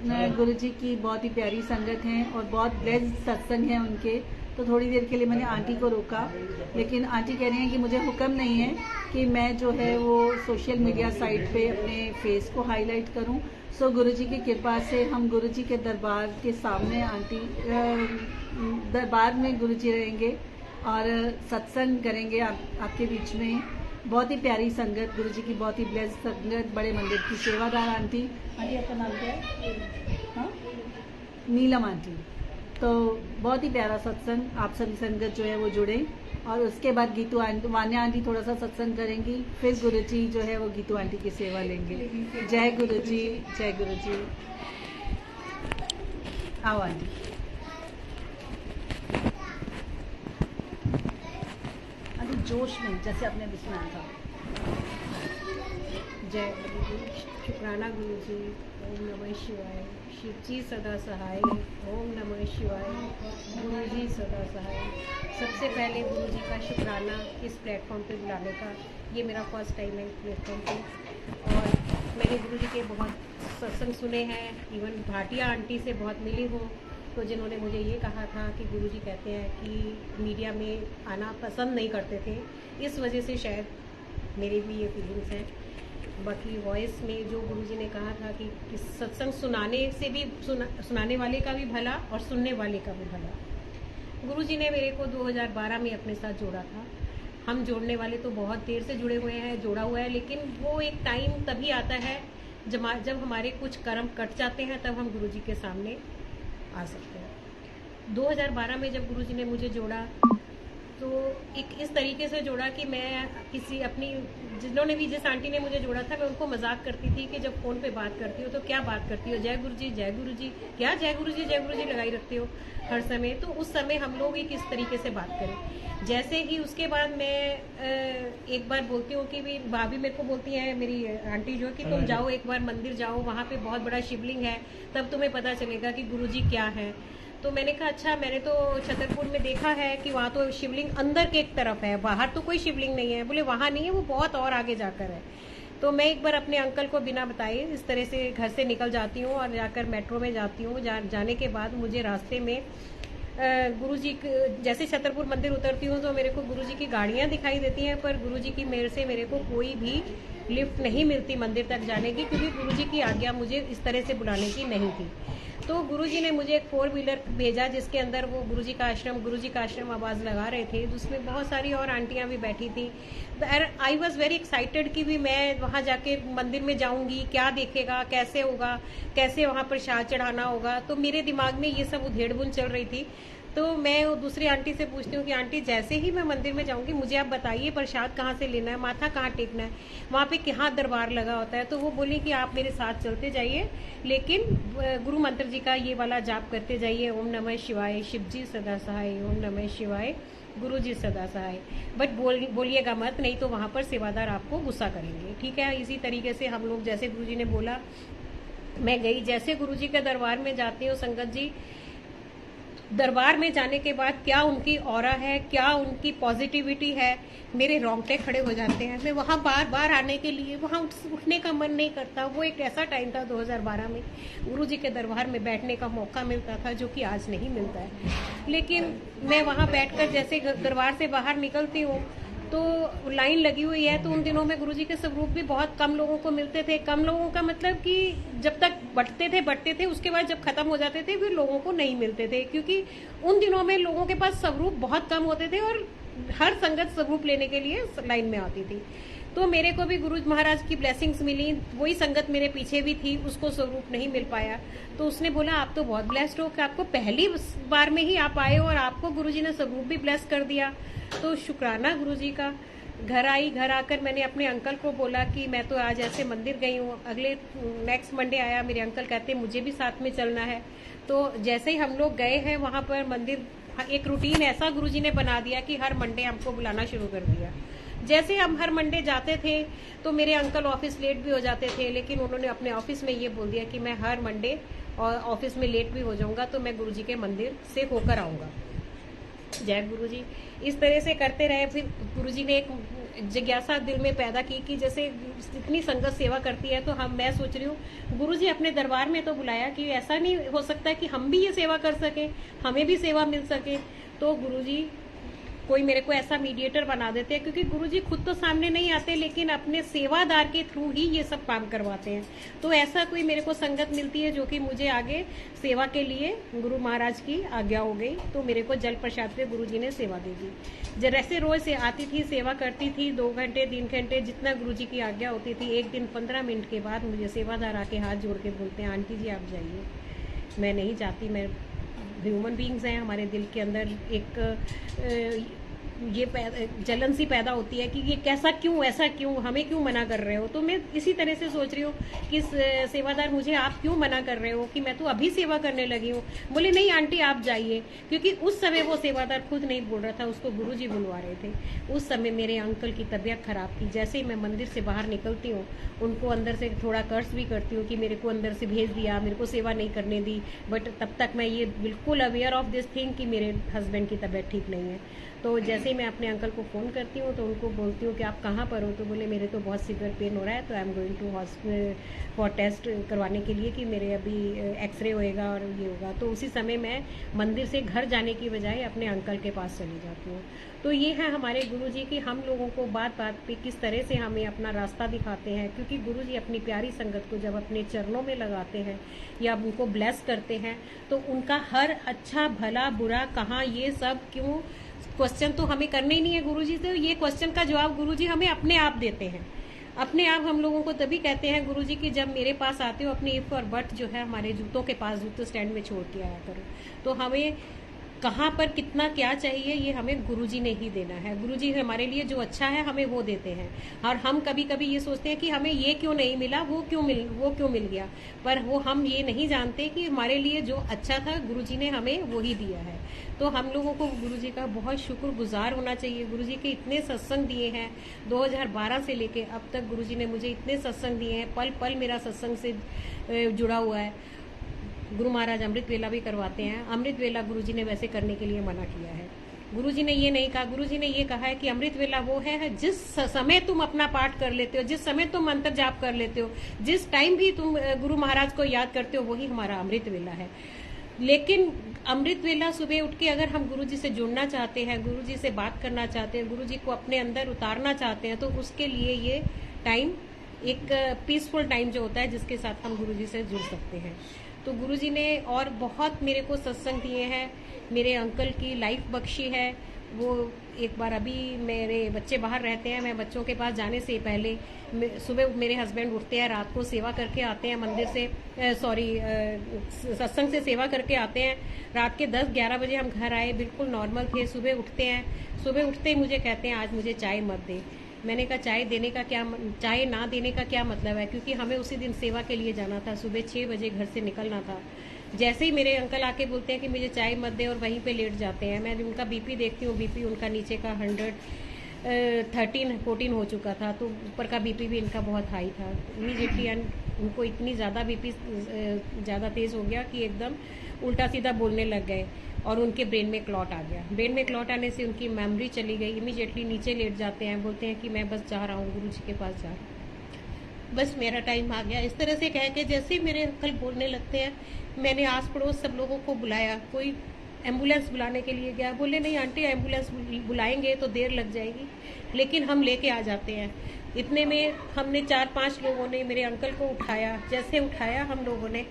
गुरुजी की बहुत ही प्यारी संगत है और बहुत ब्लेस्ड सत्संग है उनके। तो थोड़ी देर के लिए मैंने आंटी को रोका, लेकिन आंटी कह रही हैं कि मुझे हुक्म नहीं है कि मैं जो है वो सोशल मीडिया साइट पे अपने फेस को हाईलाइट करूं। सो गुरुजी की कृपा से हम गुरुजी के दरबार के सामने आंटी दरबार में गुरुजी रहेंगे और सत्संग करेंगे आपके बीच में। बहुत ही प्यारी संगत, गुरुजी की बहुत ही ब्लेस्ड संगत, बड़े मंदिर की सेवादार आंटी। आंटी आपका नाम क्या है? हाँ, नीलम आंटी। तो बहुत ही प्यारा सत्संग, आप सभी संगत जो है वो जुड़े। और उसके बाद गीतू आंटी, वान्या आंटी थोड़ा सा सत्संग करेंगी, फिर गुरुजी जो है वो गीतू आंटी की सेवा लेंगे। जय गुरुजी, जय गुरुजी। आओ आंटी। आंटी जोश में, जैसे आपने अभी सुनाया था। जय गुरुजी, शुक्राना गुरुजी। ओम नमः शिवाय। शिव जी सदा सहाय। ओम नमः शिवाय। गुरुजी सदा सहाय। सबसे पहले गुरुजी का शुक्राना इस प्लेटफॉर्म पे बुलाने का। ये मेरा फर्स्ट टाइम है प्लेटफॉर्म पे और मैंने गुरुजी के बहुत सत्संग सुने हैं। इवन भाटिया आंटी से बहुत मिली हूँ, तो जिन्होंने मुझे ये कहा था कि गुरुजी कहते हैं कि मीडिया में आना पसंद नहीं करते थे, इस वजह से शायद मेरी भी ये फीलिंग्स हैं। बाकी वॉइस में जो गुरुजी ने कहा था कि सत्संग सुनाने से भी सुनाने वाले का भी भला और सुनने वाले का भी भला। गुरुजी ने मेरे को 2012 में अपने साथ जोड़ा था। हम जोड़ने वाले तो बहुत देर से जुड़े हुए हैं, जोड़ा हुआ है, लेकिन वो एक टाइम तभी आता है जब हमारे कुछ कर्म कट जाते हैं, तब हम गुरुजी के सामने आ सकते हैं। 2012 में जब गुरुजी ने मुझे जोड़ा तो एक इस तरीके से जोड़ा कि मैं किसी अपनी, जिन्होंने भी, जिस आंटी ने मुझे जोड़ा था, मैं उनको मजाक करती थी कि जब फोन पे बात करती हो तो क्या बात करती हो, जय गुरुजी जय गुरुजी, क्या जय गुरुजी लगाई रखते हो हर समय। तो उस समय हम लोग एक इस तरीके से बात करें। जैसे ही उसके बाद मैं एक बार बोलती हूँ कि भी भाभी मेरे को बोलती है मेरी आंटी जो कि तुम जाओ एक बार मंदिर जाओ, वहाँ पे बहुत बड़ा शिवलिंग है, तब तुम्हें पता चलेगा कि गुरुजी क्या है। तो मैंने कहा अच्छा, मैंने तो छतरपुर में देखा है कि वहाँ तो शिवलिंग अंदर के एक तरफ है, बाहर तो कोई शिवलिंग नहीं है। बोले वहाँ नहीं है, वो बहुत और आगे जाकर है। तो मैं एक बार अपने अंकल को बिना बताए इस तरह से घर से निकल जाती हूँ और जाकर मेट्रो में जाती हूँ। जाने के बाद मुझे रास्ते में गुरुजी, जैसे छतरपुर मंदिर उतरती हूँ तो मेरे को गुरुजी की गाड़ियाँ दिखाई देती हैं, पर गुरुजी की मेरे से मेरे को कोई भी लिफ्ट नहीं मिलती मंदिर तक जाने की, क्योंकि गुरुजी की आज्ञा मुझे इस तरह से बुलाने की नहीं थी। तो गुरुजी ने मुझे एक 4 व्हीलर भेजा जिसके अंदर वो गुरुजी का आश्रम आवाज़ लगा रहे थे, जिसमें बहुत सारी और आंटियां भी बैठी थी। आई वॉज वेरी एक्साइटेड कि भी मैं वहाँ जाके मंदिर में जाऊंगी, क्या देखेगा, कैसे होगा, कैसे वहाँ प्रसाद चढ़ाना होगा। तो मेरे दिमाग में ये सब उधेड़-बुन चल रही थी। तो मैं दूसरी आंटी से पूछती हूँ कि आंटी जैसे ही मैं मंदिर में जाऊंगी मुझे आप बताइए प्रसाद कहाँ से लेना है, माथा कहाँ टेकना है, वहाँ पे कहाँ दरबार लगा होता है। तो वो बोली कि आप मेरे साथ चलते जाइए, लेकिन गुरु मंत्र जी का ये वाला जाप करते जाइए, ओम नमः शिवाय, शिव जी सदा सहाय, ओम नमः शिवाय, गुरु जी सदा सहाय। बट बोलिएगा मत, नहीं तो वहाँ पर सेवादार आपको गुस्सा करेंगे, ठीक है। इसी तरीके से हम लोग, जैसे गुरु जी ने बोला मैं गई। जैसे गुरु जी के दरबार में जाती हूँ संगत जी, दरबार में जाने के बाद क्या उनकी ऑरा है, क्या उनकी पॉजिटिविटी है, मेरे रोंगटे खड़े हो जाते हैं। मैं वहाँ बार बार आने के लिए, वहाँ उठने का मन नहीं करता। वो एक ऐसा टाइम था 2012 में, गुरुजी के दरबार में बैठने का मौका मिलता था, जो कि आज नहीं मिलता है। लेकिन मैं वहाँ बैठकर जैसे दरबार से बाहर निकलती हूँ तो लाइन लगी हुई है। तो उन दिनों में गुरुजी के स्वरूप भी बहुत कम लोगों को मिलते थे। कम लोगों का मतलब कि जब तक बटते थे, उसके बाद जब खत्म हो जाते थे फिर लोगों को नहीं मिलते थे, क्योंकि उन दिनों में लोगों के पास स्वरूप बहुत कम होते थे और हर संगत स्वरूप लेने के लिए लाइन में आती थी। तो मेरे को भी गुरु महाराज की ब्लेसिंग्स मिली। वही संगत मेरे पीछे भी थी, उसको स्वरूप नहीं मिल पाया। तो उसने बोला आप तो बहुत ब्लेस्ड हो कि आपको पहली बार में ही आप आए और आपको गुरुजी ने स्वरूप भी ब्लेस कर दिया। तो शुक्राना गुरुजी का। घर आई, घर आकर मैंने अपने अंकल को बोला कि मैं तो आज ऐसे मंदिर गई हूँ। अगले नेक्स्ट मंडे आया, मेरे अंकल कहते मुझे भी साथ में चलना है। तो जैसे ही हम लोग गए हैं वहाँ पर मंदिर, एक रूटीन ऐसा गुरुजी ने बना दिया कि हर मंडे हमको बुलाना शुरू कर दिया। जैसे हम हर मंडे जाते थे तो मेरे अंकल ऑफिस लेट भी हो जाते थे, लेकिन उन्होंने अपने ऑफिस में ये बोल दिया कि मैं हर मंडे और ऑफिस में लेट भी हो जाऊंगा तो मैं गुरुजी के मंदिर से होकर आऊंगा। जय गुरुजी। इस तरह से करते रहे। फिर गुरुजी ने जिज्ञासा दिल में पैदा की कि जैसे इतनी संगत सेवा करती है, तो मैं सोच रही हूँ गुरुजी अपने दरबार में तो बुलाया कि ऐसा नहीं हो सकता कि हम भी ये सेवा कर सकें, हमें भी सेवा मिल सके। तो गुरुजी कोई मेरे को ऐसा मीडिएटर बना देते हैं, क्योंकि गुरुजी खुद तो सामने नहीं आते, लेकिन अपने सेवादार के थ्रू ही ये सब काम करवाते हैं। तो ऐसा कोई मेरे को संगत मिलती है जो कि मुझे आगे सेवा के लिए गुरु महाराज की आज्ञा हो गई, तो मेरे को जल प्रसाद पे गुरुजी ने सेवा दे दी। जैसे रोज से आती थी, सेवा करती थी, 2 घंटे 3 घंटे जितना गुरुजी की आज्ञा होती थी। एक दिन 15 मिनट के बाद मुझे सेवादार आके हाथ जोड़ के बोलते हैं, आंटी जी आप जाइए। मैं नहीं जाती, मैं ह्यूमन बीइंग्स हैं, हमारे दिल के अंदर एक ये जलन सी पैदा होती है कि ये कैसा क्यों, ऐसा क्यों, हमें क्यों मना कर रहे हो। तो मैं इसी तरह से सोच रही हूँ कि सेवादार मुझे आप क्यों मना कर रहे हो, कि मैं तो अभी सेवा करने लगी हूँ। बोले नहीं आंटी आप जाइए, क्योंकि उस समय वो सेवादार खुद नहीं बोल रहा था, उसको गुरुजी बुलवा रहे थे। उस समय मेरे अंकल की तबीयत खराब थी। जैसे ही मैं मंदिर से बाहर निकलती हूँ, उनको अंदर से थोड़ा कर्ज भी करती हूँ कि मेरे को अंदर से भेज दिया, मेरे को सेवा नहीं करने दी। बट तब तक मैं ये बिल्कुल अवेयर ऑफ दिस थिंग कि मेरे हस्बैंड की तबीयत ठीक नहीं है। तो जैसे ही मैं अपने अंकल को फ़ोन करती हूँ, तो उनको बोलती हूँ कि आप कहाँ पर हो। तो बोले मेरे तो बहुत सीवियर पेन हो रहा है, तो I am going to hospital for test करवाने के लिए, कि मेरे अभी एक्सरे होएगा और ये होगा। तो उसी समय मैं मंदिर से घर जाने की बजाय अपने अंकल के पास चली जाती हूँ। तो ये है हमारे गुरुजी कि हम लोगों को बात बात पे किस तरह से हमें अपना रास्ता दिखाते हैं, क्योंकि गुरुजी अपनी प्यारी संगत को जब अपने चरणों में लगाते हैं या उनको ब्लेस करते हैं, तो उनका हर अच्छा भला बुरा कहाँ, ये सब क्यों क्वेश्चन तो हमें करने ही नहीं है गुरुजी से। ये क्वेश्चन का जवाब गुरुजी हमें अपने आप देते हैं। अपने आप हम लोगों को तभी कहते हैं गुरुजी कि जब मेरे पास आते हो अपनी इफ और बट जो है हमारे जूतों के पास, जूते स्टैंड में छोड़ के आया करो। तो हमें कहाँ पर कितना क्या चाहिए ये हमें गुरुजी ने ही देना है। गुरुजी हमारे लिए जो अच्छा है हमें वो देते हैं, और हम कभी कभी ये सोचते हैं कि हमें ये क्यों नहीं मिला, वो क्यों मिल गया। पर वो हम ये नहीं जानते कि हमारे लिए जो अच्छा था गुरुजी ने हमें वो ही दिया है। तो हम लोगों को गुरुजी का बहुत शुक्रगुजार होना चाहिए। गुरुजी के इतने सत्संग दिए हैं, 2012 से लेके अब तक गुरुजी ने मुझे इतने सत्संग दिए हैं, पल पल मेरा सत्संग से जुड़ा हुआ है। गुरु महाराज अमृत वेला भी करवाते हैं। अमृत वेला गुरुजी ने वैसे करने के लिए मना किया है। गुरुजी ने ये नहीं कहा, गुरुजी ने ये कहा है कि अमृत वेला वो है जिस समय तुम अपना पाठ कर लेते हो, जिस समय तुम मंत्र जाप कर लेते हो, जिस टाइम भी तुम गुरु महाराज को याद करते हो, वही हमारा अमृत वेला है। लेकिन अमृत वेला सुबह उठ के अगर हम गुरुजी से जुड़ना चाहते हैं, गुरुजी से बात करना चाहते हैं, गुरुजी को अपने अंदर उतारना चाहते हैं, तो उसके लिए ये टाइम एक पीसफुल टाइम जो होता है जिसके साथ हम गुरुजी से जुड़ सकते हैं। तो गुरुजी ने और बहुत मेरे को सत्संग दिए हैं। मेरे अंकल की लाइफ बख्शी है। वो एक बार, अभी मेरे बच्चे बाहर रहते हैं, मैं बच्चों के पास जाने से पहले सुबह मेरे हस्बैंड उठते हैं, रात को सेवा करके आते हैं मंदिर से, सत्संग से सेवा करके आते हैं। रात के 10-11 बजे हम घर आए, बिल्कुल नॉर्मल थे। सुबह उठते हैं, सुबह उठते ही मुझे कहते हैं आज मुझे चाय मत दे। मैंने कहा चाय ना देने का क्या मतलब है, क्योंकि हमें उसी दिन सेवा के लिए जाना था, सुबह 6 बजे घर से निकलना था। जैसे ही मेरे अंकल आके बोलते हैं कि मुझे चाय मत दे और वहीं पे लेट जाते हैं, मैं उनका बीपी देखती हूँ, बीपी उनका नीचे का 113-14 हो चुका था, तो ऊपर का बीपी भी इनका बहुत हाई था। इमीडिएटली उनको इतनी ज़्यादा बीपी ज़्यादा तेज़ हो गया कि एकदम उल्टा सीधा बोलने लग गए और उनके ब्रेन में क्लॉट आ गया। ब्रेन में क्लॉट आने से उनकी मेमोरी चली गई। इमीडिएटली नीचे लेट जाते हैं, बोलते हैं कि मैं बस जा रहा हूँ, गुरुजी के पास जा रहा हूँ, बस मेरा टाइम आ गया। इस तरह से कह के जैसे ही मेरे अंकल बोलने लगते हैं, मैंने आस पड़ोस सब लोगों को बुलाया। कोई एम्बुलेंस बुलाने के लिए गया, बोले नहीं आंटी एम्बुलेंस बुलाएंगे तो देर लग जाएगी, लेकिन हम लेके आ जाते हैं। इतने में हमने 4-5 लोगों ने मेरे अंकल को उठाया। जैसे उठाया हम लोगों ने,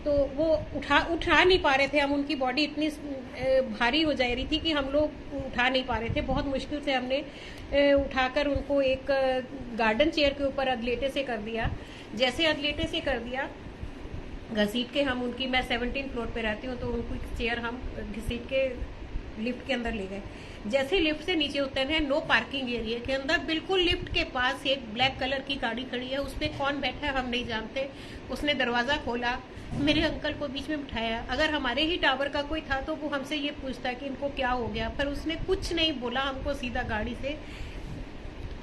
तो वो उठा नहीं पा रहे थे हम, उनकी बॉडी इतनी भारी हो जा रही थी कि हम लोग उठा नहीं पा रहे थे। बहुत मुश्किल से हमने उठाकर उनको एक गार्डन चेयर के ऊपर अधलेटे से कर दिया। जैसे अधलेटे से कर दिया, घसीट के हम उनकी, मैं 17 फ्लोर पे रहती हूँ, तो उनको चेयर हम घसीट के लिफ्ट के अंदर ले गए। जैसे लिफ्ट से नीचे उतरे हैं, नो पार्किंग एरिया के अंदर, बिल्कुल लिफ्ट के पास एक ब्लैक कलर की गाड़ी खड़ी है, उस पर कौन बैठा है हम नहीं जानते। उसने दरवाजा खोला, मेरे अंकल को बीच में बिठाया। अगर हमारे ही टावर का कोई था तो वो हमसे ये पूछता कि इनको क्या हो गया, पर उसने कुछ नहीं बोला, हमको सीधा गाड़ी से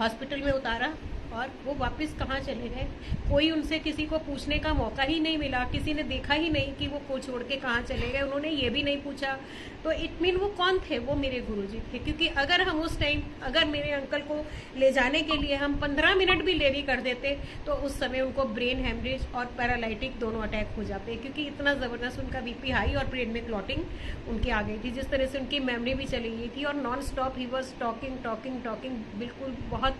हॉस्पिटल में उतारा और वो वापस कहाँ चले गए, कोई उनसे किसी को पूछने का मौका ही नहीं मिला, किसी ने देखा ही नहीं कि वो को छोड़ के कहाँ चले गए, उन्होंने ये भी नहीं पूछा। तो इट मीन वो कौन थे, वो मेरे गुरुजी थे। क्योंकि अगर हम उस टाइम अगर मेरे अंकल को ले जाने के लिए हम 15 मिनट भी लेरी कर देते तो उस समय उनको ब्रेन हेमरेज और पैरालाइटिक दोनों अटैक हो जाते, क्योंकि इतना ज़बरदस्त उनका बीपी हाई और ब्रेन में क्लॉटिंग उनकी आ गई थी। जिस तरह से उनकी मेमोरी भी चली गई थी और non stop he was talking talking talking, बिल्कुल बहुत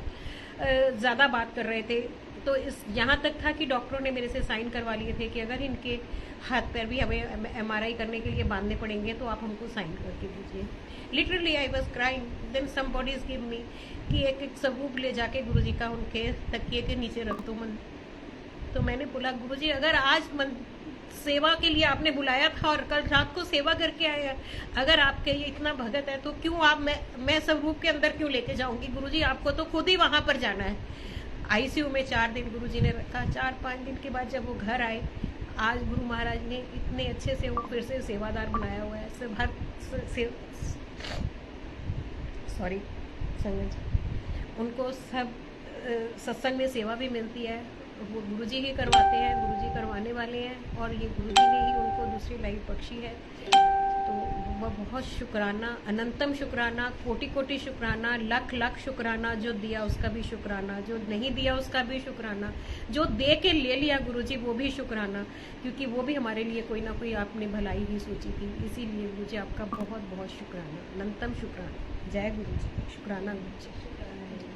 ज़्यादा बात कर रहे थे। तो इस यहाँ तक था कि डॉक्टरों ने मेरे से साइन करवा लिए थे कि अगर इनके हाथ पैर भी हमें MRI करने के लिए बांधने पड़ेंगे तो आप हमको साइन करके दीजिए। Literally I was crying, then somebody's give me कि एक सबूत ले जाके गुरुजी का उनके तकिए के नीचे रख दो मन। तो मैंने बोला गुरुजी अगर आज सेवा के लिए आपने बुलाया था और कल रात को सेवा करके आए हैं, अगर आपके ये इतना भगत है तो क्यों आप मैं स्वरूप के अंदर क्यों लेके जाऊंगी गुरुजी, आपको तो खुद ही वहां पर जाना है। ICU में 4 दिन गुरुजी ने रखा। 4-5 दिन के बाद जब वो घर आए, आज गुरु महाराज ने इतने अच्छे से वो फिर से सेवादार बनाया हुआ है। सब हर सॉरी संगत, उनको सब सत्संग में सेवा भी मिलती है, वो गुरुजी ही करवाते हैं, गुरुजी करवाने वाले हैं और ये गुरुजी ने ही उनको दूसरी लाइफ बख्शी है। तो वह बहुत शुक्राना, अनंतम शुक्राना, कोटि कोटि शुक्राना, लाख लाख शुक्राना, जो दिया उसका भी शुक्राना, जो नहीं दिया उसका भी शुक्राना, जो दे के ले लिया गुरुजी वो भी शुक्राना, क्योंकि वो भी हमारे लिए कोई ना कोई आपने भलाई ही सोची थी। इसीलिए गुरुजी आपका बहुत बहुत शुक्राना, अनंतम शुक्राना। जय गुरुजी, शुक्राना गुरुजी।